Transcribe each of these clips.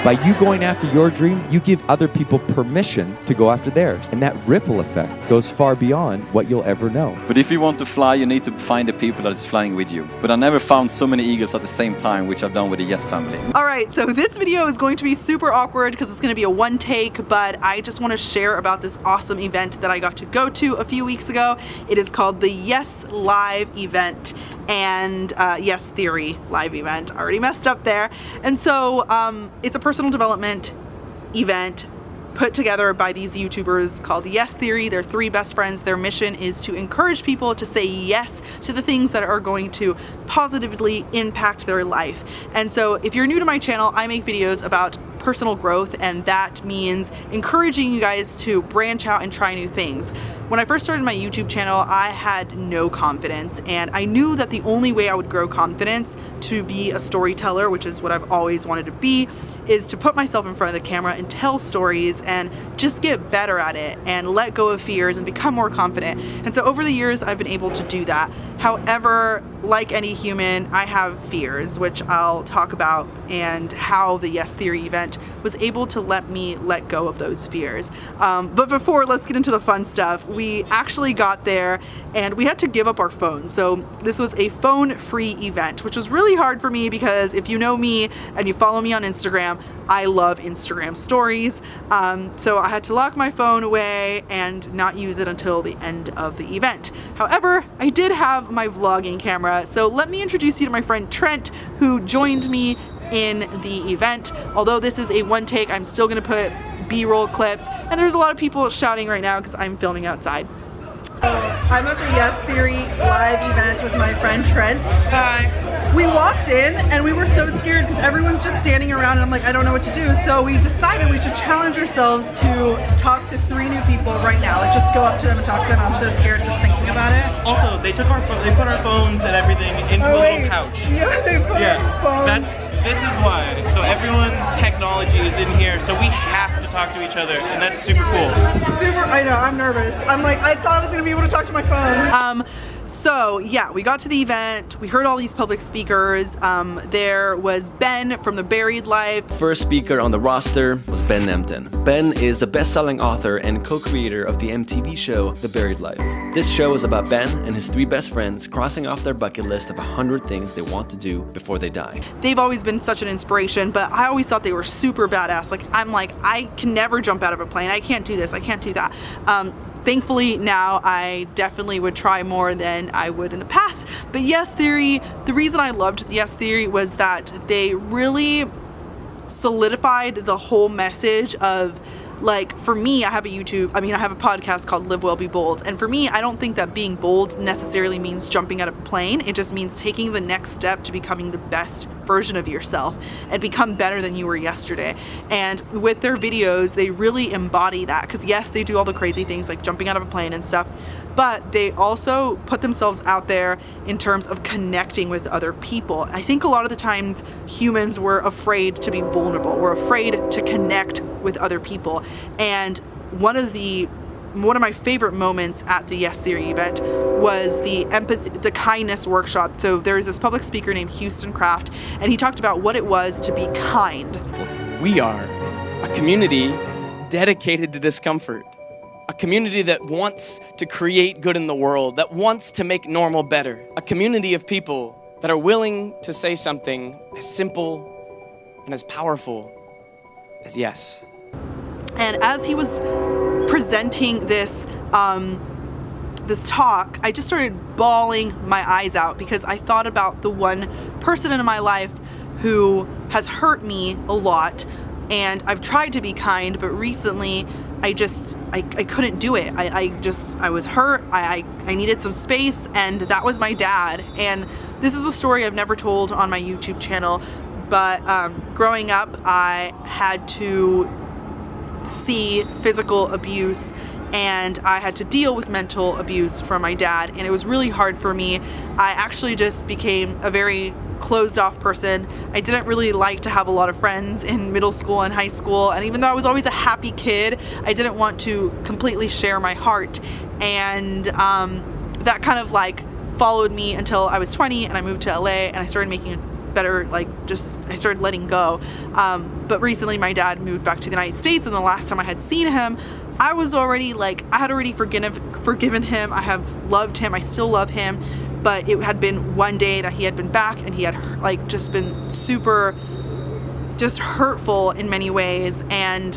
By you going after your dream, you give other people permission to go after theirs. And that ripple effect goes far beyond what you'll ever know. But if you want to fly, you need to find the people that is flying with you. But I never found so many eagles at the same time, which I've done with the Yes family. All right, so this video is going to be super awkward because it's going to be a one take, but I just want to share about this awesome event that I got to go to a few weeks ago. It is called the Yes Live event and Yes Theory live event. I already messed up there. And so it's a personal development event put together by these YouTubers called Yes Theory. They're three best friends. Their mission is to encourage people to say yes to the things that are going to positively impact their life. And so if you're new to my channel, I make videos about personal growth, and that means encouraging you guys to branch out and try new things. When I first started my YouTube channel, I had no confidence, and I knew that the only way I would grow confidence to be a storyteller, which is what I've always wanted to be, is to put myself in front of the camera and tell stories and just get better at it and let go of fears and become more confident. And so over the years, I've been able to do that. However, like any human, I have fears, which I'll talk about, and how the Yes Theory event was able to let me let go of those fears. But before, let's get into the fun stuff. We actually got there and we had to give up our phones. So this was a phone-free event, which was really hard for me because if you know me and you follow me on Instagram, I love Instagram stories. So I had to lock my phone away and not use it until the end of the event. However, I did have my vlogging camera. So let me introduce you to my friend Trent, who joined me in the event. Although this is a one take, I'm still gonna put B-roll clips, and there's a lot of people shouting right now because I'm filming outside. I'm at the Yes Theory live event with my friend Trent. Hi. We walked in and we were so scared because everyone's just standing around and I'm like, I don't know what to do. So we decided we should challenge ourselves to talk to 3 new people right now. Like just go up to them and talk to them. I'm so scared just thinking about it. Also, they put our phones and everything into a little pouch. Yeah, they put our phones. This is why. So everyone's technology is in here, so we have to talk to each other, and that's super cool. I know, I'm nervous. I'm like, I thought I was gonna be able to talk to my phone. So yeah, we got to the event, we heard all these public speakers. There was Ben from The Buried Life. First speaker on the roster was Ben Nemtin. Ben is the best-selling author and co-creator of the MTV show The Buried Life. This show is about Ben and his 3 best friends crossing off their bucket list of 100 things they want to do before they die. They've always been such an inspiration, but I always thought they were super badass. I'm like, I can never jump out of a plane. I can't do this, I can't do that. Thankfully now I definitely would try more than I would in the past. But Yes Theory, the reason I loved the Yes Theory was that they really solidified the whole message of, like, for me, I have a podcast called Live Well, Be Bold. And for me, I don't think that being bold necessarily means jumping out of a plane. It just means taking the next step to becoming the best version of yourself and become better than you were yesterday. And with their videos, they really embody that. Because yes, they do all the crazy things like jumping out of a plane and stuff, but they also put themselves out there in terms of connecting with other people. I think a lot of the times humans were afraid to be vulnerable. We're afraid to connect with other people. And one of my favorite moments at the Yes Theory event was the kindness workshop. So there's this public speaker named Houston Kraft, and he talked about what it was to be kind. We are a community dedicated to discomfort. A community that wants to create good in the world, that wants to make normal better. A community of people that are willing to say something as simple and as powerful as yes. And as he was presenting this talk, I just started bawling my eyes out because I thought about the one person in my life who has hurt me a lot, and I've tried to be kind, but recently I couldn't do it. I was hurt. I needed some space, and that was my dad. And this is a story I've never told on my YouTube channel, but growing up, I had to see physical abuse, and I had to deal with mental abuse from my dad, and it was really hard for me. I actually just became a very closed off person. I didn't really like to have a lot of friends in middle school and high school, and even though I was always a happy kid, I didn't want to completely share my heart, and that kind of like followed me until I was 20 and I moved to LA and I started making better, like, I started letting go. But recently my dad moved back to the United States, and the last time I had seen him, I was already like, I had already forgiven him. I have loved him. I still love him. But it had been one day that he had been back, and he had like just been super just hurtful in many ways. And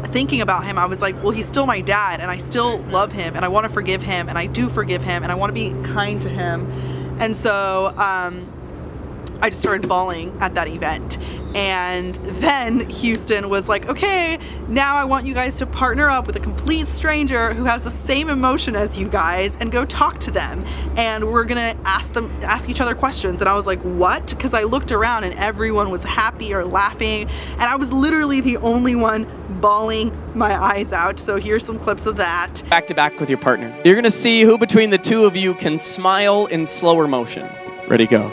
thinking about him, I was like, well, he's still my dad, and I still love him, and I want to forgive him, and I do forgive him, and I want to be kind to him. And so I just started bawling at that event. And then Houston was like, okay, now I want you guys to partner up with a complete stranger who has the same emotion as you guys and go talk to them. And we're gonna ask each other questions. And I was like, what? Because I looked around and everyone was happy or laughing. And I was literally the only one bawling my eyes out. So here's some clips of that. Back to back with your partner. You're gonna see who between the two of you can smile in slower motion. Ready, go.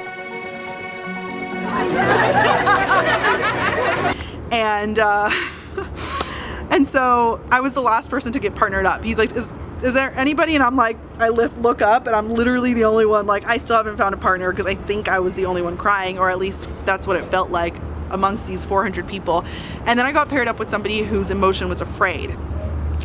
And so I was the last person to get partnered up. He's like, is there anybody? And I'm like, I look up, and I'm literally the only one. Like, I still haven't found a partner because I think I was the only one crying, or at least that's what it felt like amongst these 400 people. And then I got paired up with somebody whose emotion was afraid.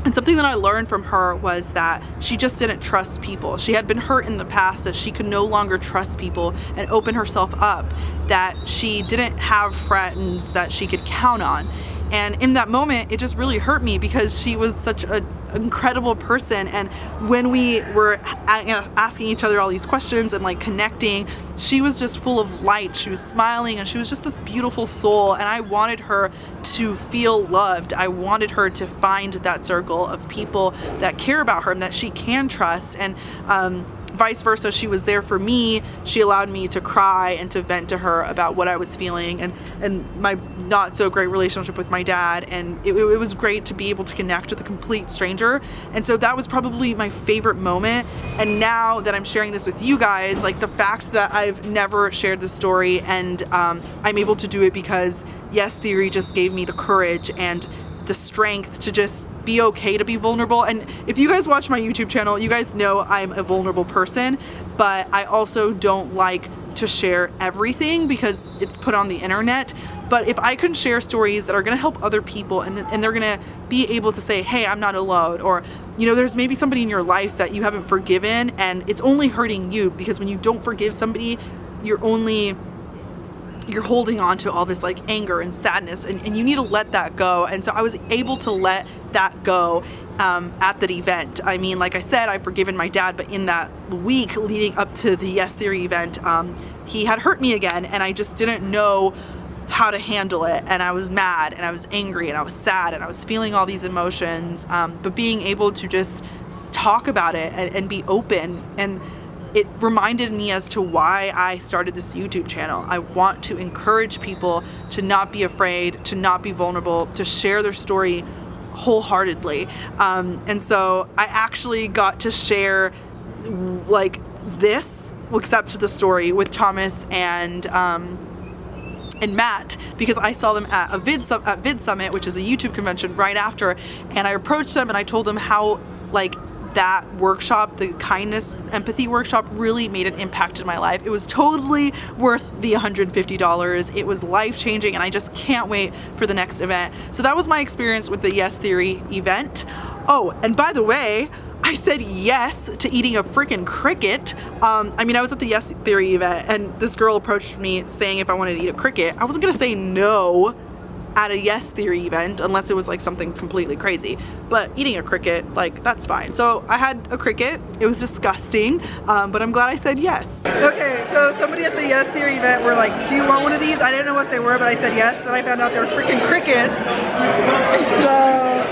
And something that I learned from her was that she just didn't trust people. She had been hurt in the past, that she could no longer trust people and open herself up, that she didn't have friends that she could count on. And in that moment, it just really hurt me because she was such an incredible person. And when we were asking each other all these questions and like connecting, she was just full of light. She was smiling, and she was just this beautiful soul. And I wanted her to feel loved. I wanted her to find that circle of people that care about her and that she can trust. And vice versa, she was there for me. She allowed me to cry and to vent to her about what I was feeling, and my not so great relationship with my dad. And it was great to be able to connect with a complete stranger. And so that was probably my favorite moment. And now that I'm sharing this with you guys, like the fact that I've never shared this story, and I'm able to do it because Yes Theory just gave me the courage and the strength to just be okay to be vulnerable. And if you guys watch my YouTube channel, you guys know I'm a vulnerable person, but I also don't like to share everything because it's put on the internet. But if I can share stories that are gonna help other people, and they're gonna be able to say, hey, I'm not alone, or you know, there's maybe somebody in your life that you haven't forgiven and it's only hurting you, because when you don't forgive somebody, you're holding on to all this like anger and sadness, and you need to let that go. And so I was able to let that go at that event. I mean, like I said, I've forgiven my dad, but in that week leading up to the Yes Theory event, he had hurt me again, and I just didn't know how to handle it. And I was mad, and I was angry, and I was sad, and I was feeling all these emotions, but being able to just talk about it and be open, and it reminded me as to why I started this YouTube channel. I want to encourage people to not be afraid, to not be vulnerable, to share their story wholeheartedly. And so I actually got to share like this, except the story, with Thomas and Matt, because I saw them at Vid Summit, which is a YouTube convention right after, and I approached them and I told them how like that workshop, the kindness empathy workshop, really made an impact in my life. It was totally worth the $150. It was life-changing, and I just can't wait for the next event. So that was my experience with the Yes Theory event. Oh, and by the way, I said yes to eating a freaking cricket. I mean, I was at the Yes Theory event, and this girl approached me saying if I wanted to eat a cricket. I wasn't gonna say no at a Yes Theory event unless it was like something completely crazy, but eating a cricket, like, that's fine. So I had a cricket. It was disgusting, but I'm glad I said yes. Okay, so somebody at the Yes Theory event were like, do you want one of these? I didn't know what they were, but I said yes. Then I found out they were freaking crickets. So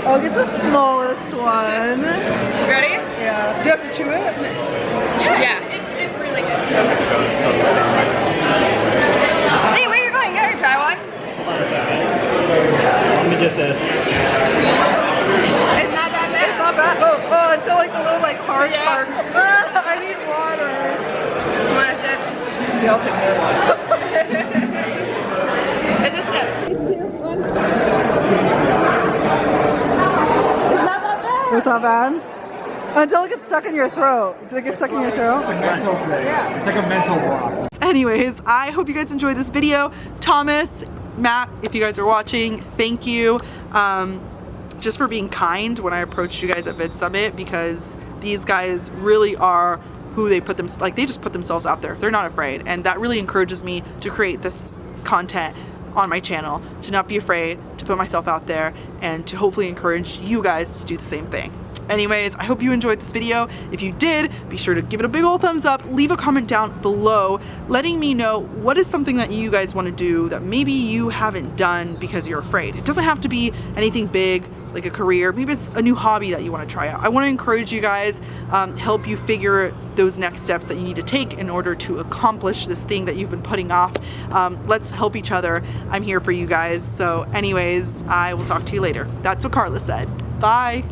I'll get the smallest one. Ready? Yeah. Do you have to chew it? Yeah. It's really good. Hey, where are you going? You gotta try one. Let me just It's not that bad. It's not bad. Oh, until like the little like hard part. I need water. You want a sip? Yeah, I'll take that. It's a sip. 2, 1. It's not that bad. It's not bad? Until it gets stuck in your throat. Did it get stuck in your throat? It's a mental thing. Yeah. It's like a mental block. anyways, I hope you guys enjoyed this video. Thomas, Matt, if you guys are watching, thank you just for being kind when I approached you guys at Vid Summit, because these guys really are who they put them, like they just put themselves out there. They're not afraid, and that really encourages me to create this content on my channel, to not be afraid to put myself out there, and to hopefully encourage you guys to do the same thing. Anyways, I hope you enjoyed this video. If you did, be sure to give it a big old thumbs up, leave a comment down below letting me know what is something that you guys want to do that maybe you haven't done because you're afraid. It doesn't have to be anything big like a career. Maybe it's a new hobby that you want to try out. I want to encourage you guys, help you figure those next steps that you need to take in order to accomplish this thing that you've been putting off. Let's help each other. I'm here for you guys. So anyways, I will talk to you later. That's what Karla said. Bye.